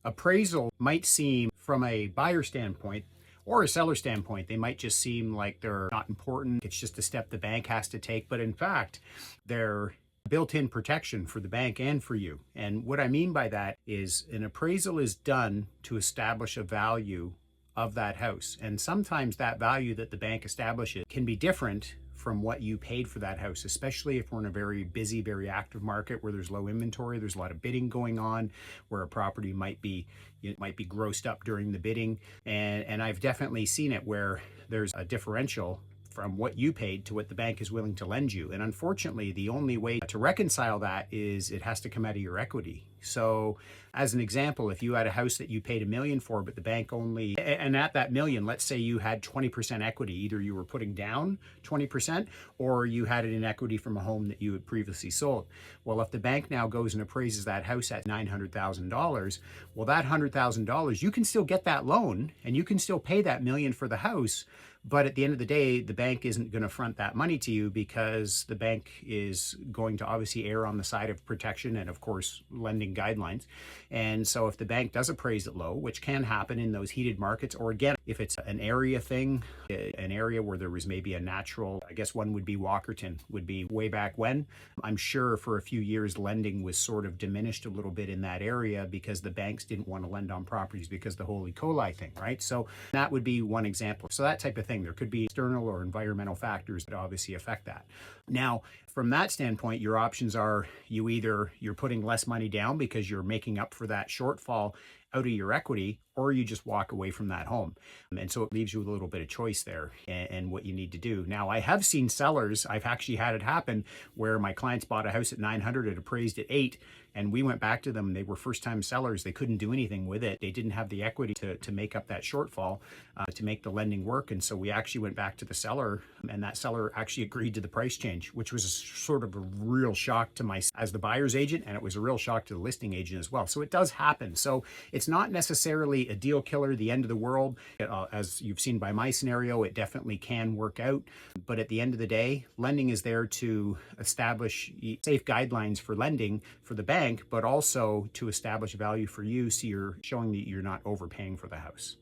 Appraisal might seem, from a buyer standpoint or a seller standpoint, they might just seem like they're not important. It's just a step the bank has to take. But in fact, they're built-in protection for the bank and for you. And what I mean by that is an appraisal is done to establish a value of that house. And sometimes that value that the bank establishes can be different from what you paid for that house, especially if we're in a very busy, very active market where there's low inventory, there's a lot of bidding going on, where a property might be grossed up during the bidding. And I've definitely seen it where there's a differential from what you paid to what the bank is willing to lend you. And unfortunately, the only way to reconcile that is it has to come out of your equity. So as an example, if you had a house that you paid $1 million for, but the bank only, and at that $1 million, let's say you had 20% equity, either you were putting down 20% or you had it in equity from a home that you had previously sold. Well, if the bank now goes and appraises that house at $900,000, well, that $100,000, you can still get that loan and you can still pay that $1 million for the house. But at the end of the day, the bank isn't going to front that money to you because the bank is going to obviously err on the side of protection and, of course, lending guidelines. And so if the bank does appraise it low, which can happen in those heated markets, or again, if it's an area thing, an area where there was maybe a natural, I guess one would be Walkerton, would be way back when. I'm sure for a few years, lending was sort of diminished a little bit in that area because the banks didn't want to lend on properties because of the whole E. coli thing, right? So that would be one example. So that type of thing. There could be external or environmental factors that obviously affect that. Now, from that standpoint, your options are you're putting less money down because you're making up for that shortfall out of your equity, or you just walk away from that home. And so it leaves you with a little bit of choice there and what you need to do. Now, I have seen sellers, I've actually had it happen where my clients bought a house at 900, it appraised at 8, and we went back to them. They were first-time sellers. They couldn't do anything with it. They didn't have the equity to make up that shortfall, to make the lending work. And so we actually went back to the seller, and that seller actually agreed to the price change, which was sort of a real shock to my, as the buyer's agent, and it was a real shock to the listing agent as well. So it does happen. So it's not necessarily a deal killer, the end of the world. As you've seen by my scenario, it definitely can work out. But at the end of the day, lending is there to establish safe guidelines for lending for the bank, but also to establish value for you, so you're showing that you're not overpaying for the house.